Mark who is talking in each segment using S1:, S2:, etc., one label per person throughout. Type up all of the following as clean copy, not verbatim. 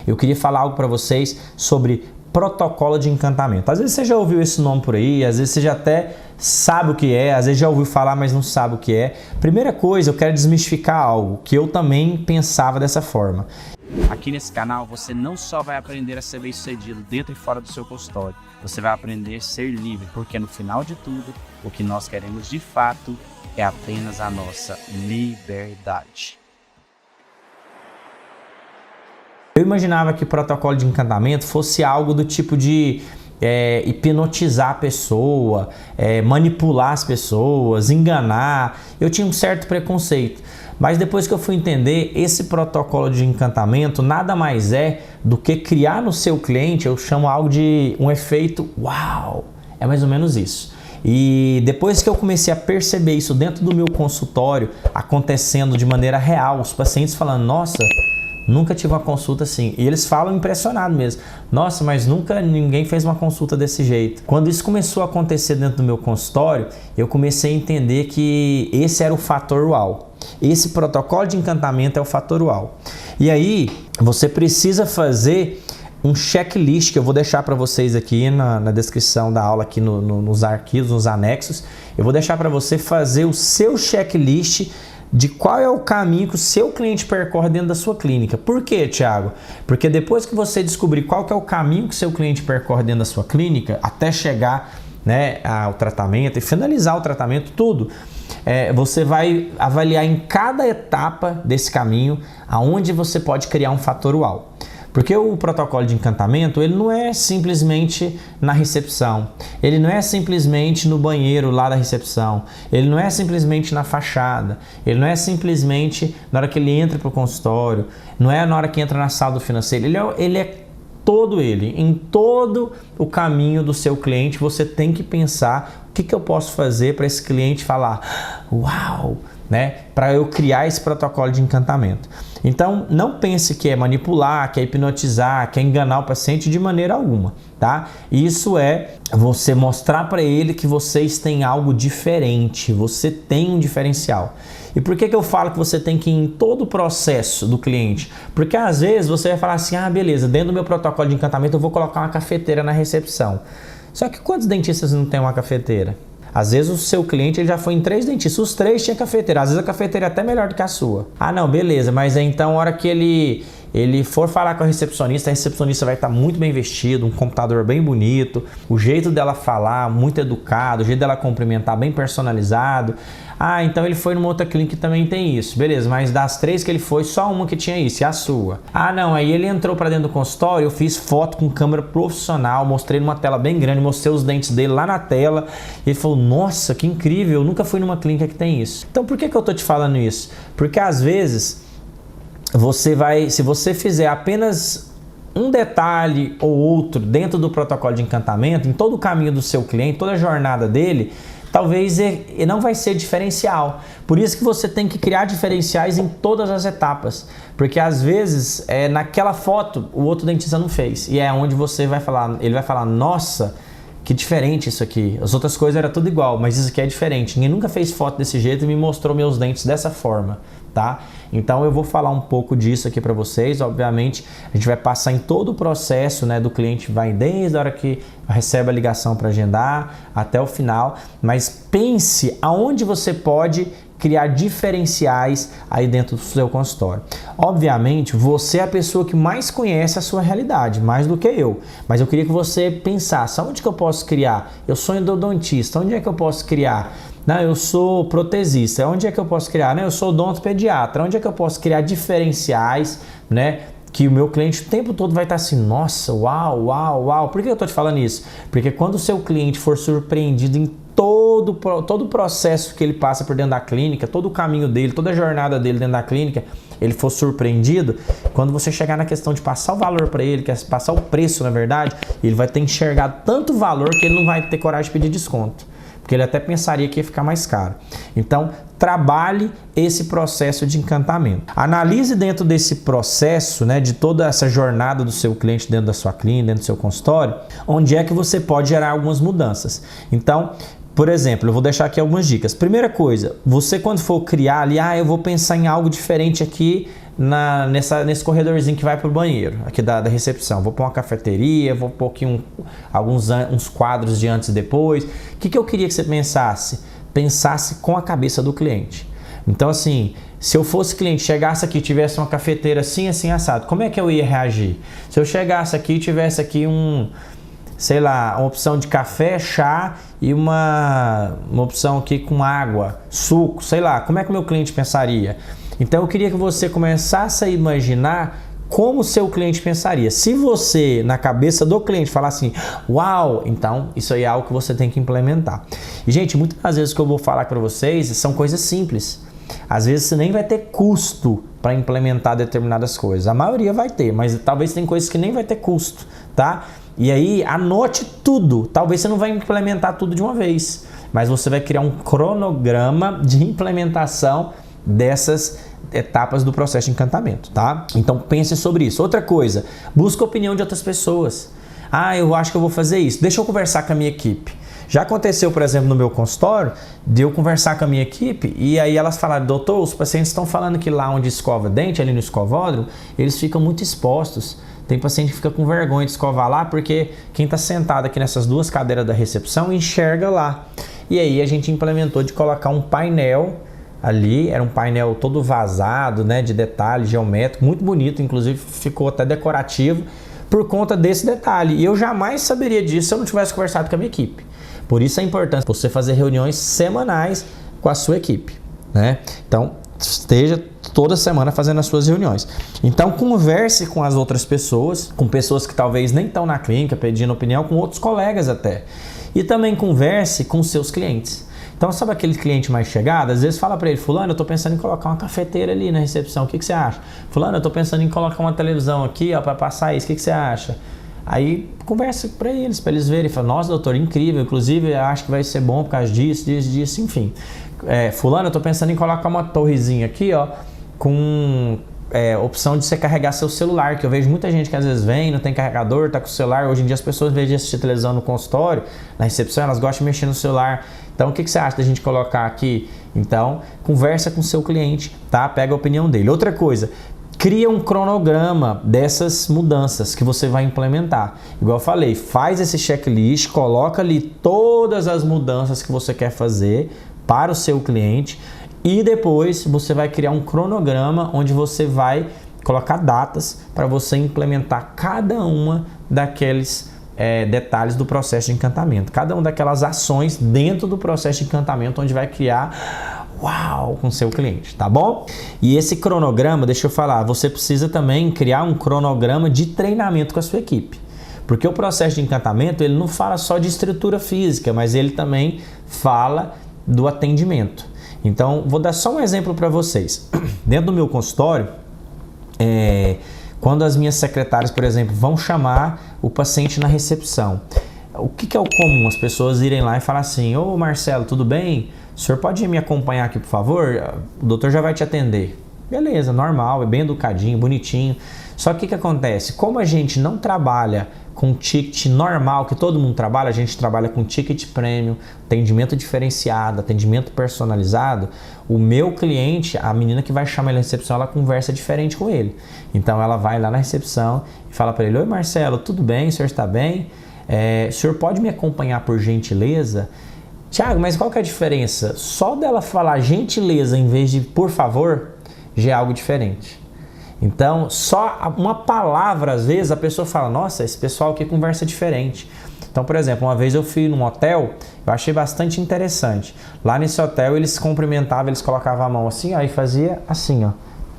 S1: eu queria falar algo para vocês sobre protocolo de encantamento. Às vezes você já ouviu esse nome por aí, às vezes você já até sabe o que é, às vezes já ouviu falar, mas não sabe o que é. Primeira coisa, eu quero desmistificar algo que eu também pensava dessa forma.
S2: Aqui nesse canal você não só vai aprender a ser bem-sucedido dentro e fora do seu consultório, você vai aprender a ser livre, porque no final de tudo, o que nós queremos de fato é apenas a nossa liberdade.
S1: Eu imaginava que protocolo de encantamento fosse algo do tipo de hipnotizar a pessoa, manipular as pessoas, enganar. Eu tinha um certo preconceito. Mas depois que eu fui entender, esse protocolo de encantamento nada mais é do que criar no seu cliente, eu chamo algo de um efeito uau, é mais ou menos isso. E depois que eu comecei a perceber isso dentro do meu consultório, acontecendo de maneira real, os pacientes falando, nossa, nunca tive uma consulta assim. E eles falam impressionado mesmo. Nossa, mas nunca ninguém fez uma consulta desse jeito. Quando isso começou a acontecer dentro do meu consultório, eu comecei a entender que esse era o fator uau. Esse protocolo de encantamento é o fator uau. E aí, você precisa fazer um checklist que eu vou deixar para vocês aqui na descrição da aula, aqui nos arquivos, nos anexos. Eu vou deixar para você fazer o seu checklist de qual é o caminho que o seu cliente percorre dentro da sua clínica. Por quê, Thiago? Porque depois que você descobrir qual que é o caminho que o seu cliente percorre dentro da sua clínica, até chegar, né, ao tratamento e finalizar o tratamento, tudo, você vai avaliar em cada etapa desse caminho aonde você pode criar um fator uau. Porque o protocolo de encantamento, ele não é simplesmente na recepção, ele não é simplesmente no banheiro lá da recepção, ele não é simplesmente na fachada, ele não é simplesmente na hora que ele entra para o consultório, não é na hora que entra na sala do financeiro, ele é todo ele, em todo o caminho do seu cliente, você tem que pensar o que eu posso fazer para esse cliente falar, uau, né? Para eu criar esse protocolo de encantamento. Então, não pense que é manipular, que é hipnotizar, que é enganar o paciente de maneira alguma, tá? Isso é você mostrar para ele que vocês têm algo diferente, você tem um diferencial. E por que eu falo que você tem que ir em todo o processo do cliente? Porque às vezes você vai falar assim, ah, beleza, dentro do meu protocolo de encantamento eu vou colocar uma cafeteira na recepção. Só que quantos dentistas não tem uma cafeteira? Às vezes o seu cliente ele já foi em 3 dentistas, os 3 tinham cafeteira, às vezes a cafeteira é até melhor do que a sua. Ah não, beleza, mas então a hora que ele for falar com a recepcionista vai estar muito bem vestido, um computador bem bonito, o jeito dela falar muito educado, o jeito dela cumprimentar bem personalizado. Ah, então ele foi numa outra clínica que também tem isso. Beleza, mas das 3 que ele foi, só uma que tinha isso, e a sua? Ah não, aí ele entrou para dentro do consultório, eu fiz foto com câmera profissional, mostrei numa tela bem grande, mostrei os dentes dele lá na tela, e ele falou, nossa, que incrível, eu nunca fui numa clínica que tem isso. Então por que eu tô te falando isso? Porque às vezes se você fizer apenas um detalhe ou outro dentro do protocolo de encantamento, em todo o caminho do seu cliente, toda a jornada dele, talvez não vai ser diferencial. Por isso que você tem que criar diferenciais em todas as etapas. Porque às vezes, naquela foto, o outro dentista não fez. E é onde ele vai falar, nossa, que diferente isso aqui. As outras coisas era tudo igual, mas isso aqui é diferente. Ninguém nunca fez foto desse jeito e me mostrou meus dentes dessa forma, tá? Então eu vou falar um pouco disso aqui para vocês. Obviamente, a gente vai passar em todo o processo, né, do cliente, vai desde a hora que recebe a ligação para agendar até o final, mas pense aonde você pode criar diferenciais aí dentro do seu consultório. Obviamente, você é a pessoa que mais conhece a sua realidade, mais do que eu. Mas eu queria que você pensasse, onde que eu posso criar? Eu sou endodontista, onde é que eu posso criar? Não, eu sou protesista, onde é que eu posso criar? Não, eu sou odontopediatra, onde é que eu posso criar diferenciais, né? Que o meu cliente o tempo todo vai estar assim, nossa, uau, uau, uau. Por que eu estou te falando isso? Porque quando o seu cliente for surpreendido em todo o processo que ele passa por dentro da clínica, todo o caminho dele, toda a jornada dele dentro da clínica, ele for surpreendido, quando você chegar na questão de passar o valor para ele, que é passar o preço, na verdade, ele vai ter enxergado tanto valor que ele não vai ter coragem de pedir desconto. Porque ele até pensaria que ia ficar mais caro. Então, trabalhe esse processo de encantamento. Analise dentro desse processo, né, de toda essa jornada do seu cliente dentro da sua clínica, dentro do seu consultório, onde é que você pode gerar algumas mudanças. Então, por exemplo, eu vou deixar aqui algumas dicas. Primeira coisa, você quando for criar ali, eu vou pensar em algo diferente aqui nesse corredorzinho que vai pro banheiro, aqui da recepção. Vou pôr uma cafeteria, vou pôr aqui uns quadros de antes e depois. O que eu queria que você pensasse? Pensasse com a cabeça do cliente. Então, assim, se eu fosse cliente, chegasse aqui e tivesse uma cafeteira assim, assim, assado, como é que eu ia reagir? Se eu chegasse aqui e tivesse aqui sei lá, uma opção de café, chá e uma opção aqui com água, suco, sei lá, como é que o meu cliente pensaria? Então eu queria que você começasse a imaginar como o seu cliente pensaria. Se você, na cabeça do cliente, falar assim, uau, então isso aí é algo que você tem que implementar. E, gente, muitas vezes que eu vou falar para vocês são coisas simples. Às vezes você nem vai ter custo para implementar determinadas coisas. A maioria vai ter, mas talvez tem coisas que nem vai ter custo, tá? E aí, anote tudo. Talvez você não vai implementar tudo de uma vez, mas você vai criar um cronograma de implementação dessas etapas do processo de encantamento, tá? Então pense sobre isso. Outra coisa, busca a opinião de outras pessoas. Ah, eu acho que eu vou fazer isso. Deixa eu conversar com a minha equipe. Já aconteceu, por exemplo, no meu consultório, de eu conversar com a minha equipe e aí elas falaram, doutor, os pacientes estão falando que lá onde escova dente, ali no escovódromo, eles ficam muito expostos. Tem paciente que fica com vergonha de escovar lá porque quem está sentado aqui nessas duas cadeiras da recepção enxerga lá. E aí a gente implementou de colocar um painel ali, era um painel todo vazado, né, de detalhe geométrico, muito bonito, inclusive ficou até decorativo por conta desse detalhe. E eu jamais saberia disso se eu não tivesse conversado com a minha equipe. Por isso a importância de você fazer reuniões semanais com a sua equipe, né? Então, esteja toda semana fazendo as suas reuniões. Então, converse com as outras pessoas, com pessoas que talvez nem estão na clínica pedindo opinião, com outros colegas até. E também converse com seus clientes. Então, sabe aquele cliente mais chegado? Às vezes fala para ele, fulano, eu estou pensando em colocar uma cafeteira ali na recepção, o que você acha? Fulano, eu estou pensando em colocar uma televisão aqui para passar isso, o que você acha? Aí conversa para eles verem, fala, nossa, doutor, incrível, inclusive eu acho que vai ser bom por causa disso, enfim. Fulano, eu tô pensando em colocar uma torrezinha aqui, ó, com opção de você carregar seu celular, que eu vejo muita gente que às vezes vem, não tem carregador, tá com o celular. Hoje em dia as pessoas, em vez de assistir televisão no consultório, na recepção, elas gostam de mexer no celular. Então, o que você acha da gente colocar aqui? Então, conversa com o seu cliente, tá? Pega a opinião dele. Outra coisa, cria um cronograma dessas mudanças que você vai implementar. Igual eu falei, faz esse checklist, coloca ali todas as mudanças que você quer fazer para o seu cliente e depois você vai criar um cronograma onde você vai colocar datas para você implementar cada uma daqueles detalhes do processo de encantamento, cada uma daquelas ações dentro do processo de encantamento onde vai criar uau com o seu cliente, tá bom? E esse cronograma, deixa eu falar, você precisa também criar um cronograma de treinamento com a sua equipe. Porque o processo de encantamento, ele não fala só de estrutura física, mas ele também fala do atendimento. Então, vou dar só um exemplo para vocês. Dentro do meu consultório, quando as minhas secretárias, por exemplo, vão chamar o paciente na recepção, o que é o comum? As pessoas irem lá e falar assim, ô Marcelo, tudo bem? O senhor pode me acompanhar aqui, por favor? O doutor já vai te atender. Beleza, normal, é bem educadinho, bonitinho. Só que o que acontece? Como a gente não trabalha com ticket normal, que todo mundo trabalha, a gente trabalha com ticket premium, atendimento diferenciado, atendimento personalizado, o meu cliente, a menina que vai chamar ele na recepção, ela conversa diferente com ele. Então ela vai lá na recepção e fala para ele, oi Marcelo, tudo bem? O senhor está bem? O senhor pode me acompanhar por gentileza? Tiago, mas qual que é a diferença? Só dela falar gentileza em vez de por favor, já é algo diferente. Então, só uma palavra, às vezes, a pessoa fala, nossa, esse pessoal aqui conversa diferente. Então, por exemplo, uma vez eu fui num hotel, eu achei bastante interessante. Lá nesse hotel, eles se cumprimentavam, eles colocavam a mão assim, ó, e fazia assim, ó.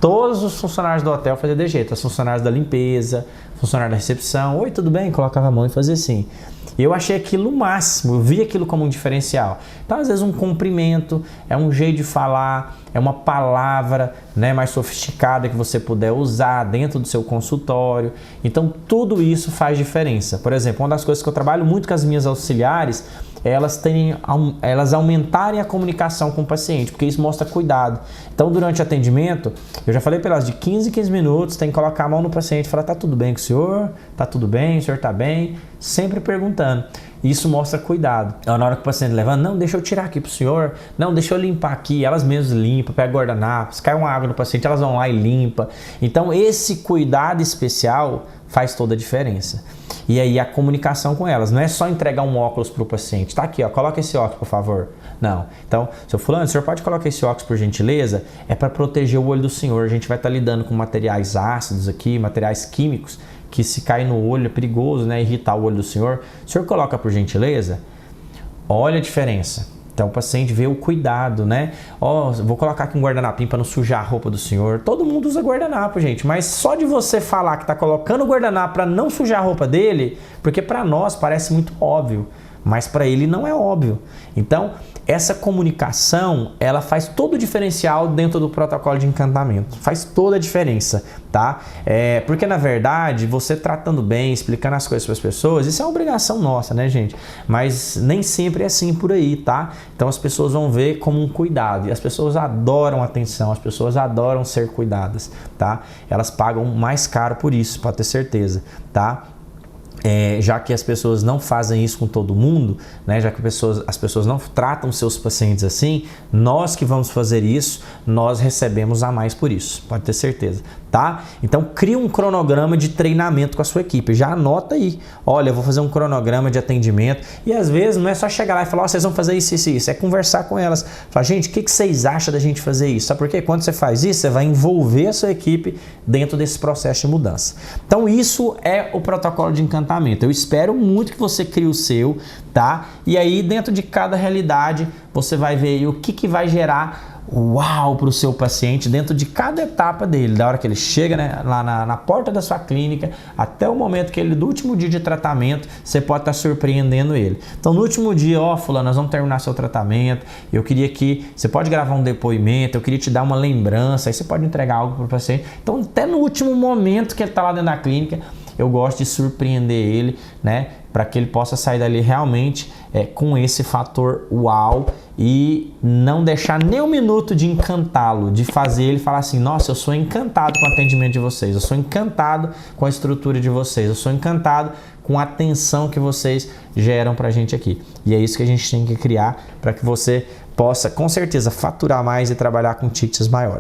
S1: Todos os funcionários do hotel faziam de jeito. Os funcionários da limpeza, funcionário da recepção, oi, tudo bem? Colocava a mão e fazia assim. E eu achei aquilo o máximo, eu vi aquilo como um diferencial. Então, às vezes, um cumprimento, é um jeito de falar, é uma palavra, né, mais sofisticada que você puder usar dentro do seu consultório. Então, tudo isso faz diferença. Por exemplo, uma das coisas que eu trabalho muito com as minhas auxiliares, elas aumentarem a comunicação com o paciente, porque isso mostra cuidado. Então, durante o atendimento, eu já falei para elas, de 15 em 15 minutos, tem que colocar a mão no paciente e falar, tá tudo bem com o senhor? Tá tudo bem? O senhor tá bem? Sempre perguntando. isso mostra cuidado. Na hora que o paciente levanta, não, deixa eu tirar aqui pro senhor, não, deixa eu limpar aqui, elas mesmas limpam, pega guardanapo, se cai uma água no paciente, elas vão lá e limpam. Então esse cuidado especial faz toda a diferença. E aí a comunicação com elas, não é só entregar um óculos para o paciente, tá aqui, ó, coloca esse óculos por favor. Não, então, seu fulano, o senhor pode colocar esse óculos por gentileza? É para proteger o olho do senhor, a gente vai estar lidando com materiais ácidos aqui, materiais químicos, que se cair no olho é perigoso, né, irritar o olho do senhor. O senhor coloca por gentileza? Olha a diferença. Então o paciente vê o cuidado, né? Ó, vou colocar aqui um guardanapinho para não sujar a roupa do senhor. Todo mundo usa guardanapo, gente, mas só de você falar que tá colocando o guardanapo para não sujar a roupa dele, porque para nós parece muito óbvio, mas para ele não é óbvio. Então, essa comunicação, ela faz todo o diferencial dentro do protocolo de encantamento. Faz toda a diferença, tá? Porque, na verdade, você tratando bem, explicando as coisas para as pessoas, isso é uma obrigação nossa, né, gente? Mas nem sempre é assim por aí, tá? Então, as pessoas vão ver como um cuidado. E as pessoas adoram atenção, as pessoas adoram ser cuidadas, tá? Elas pagam mais caro por isso, pode ter certeza, tá? Já que as pessoas não fazem isso com todo mundo, né? Já que as pessoas não tratam seus pacientes assim, nós que vamos fazer isso, nós recebemos a mais por isso, pode ter certeza, tá? Então cria um cronograma de treinamento com a sua equipe, já anota aí, olha, eu vou fazer um cronograma de atendimento, e às vezes não é só chegar lá e falar, vocês vão fazer isso, isso, isso, é conversar com elas, falar, gente, o que vocês acham da gente fazer isso? Sabe por quê? Quando você faz isso, você vai envolver a sua equipe dentro desse processo de mudança. Então isso é o protocolo de encantamento. Eu espero muito que você crie o seu, tá? E aí dentro de cada realidade você vai ver aí o que vai gerar uau para o seu paciente dentro de cada etapa dele, da hora que ele chega, né, lá na porta da sua clínica até o momento que ele, do último dia de tratamento, você pode estar surpreendendo ele. Então no último dia, ó, fulano, nós vamos terminar seu tratamento, eu queria que você pode gravar um depoimento, eu queria te dar uma lembrança, aí você pode entregar algo para o paciente. Então até no último momento que ele está lá dentro da clínica, eu gosto de surpreender ele, né, para que ele possa sair dali realmente com esse fator uau e não deixar nem um minuto de encantá-lo, de fazer ele falar assim, nossa, eu sou encantado com o atendimento de vocês, eu sou encantado com a estrutura de vocês, eu sou encantado com a atenção que vocês geram pra gente aqui. E é isso que a gente tem que criar para que você possa, com certeza, faturar mais e trabalhar com tickets maiores.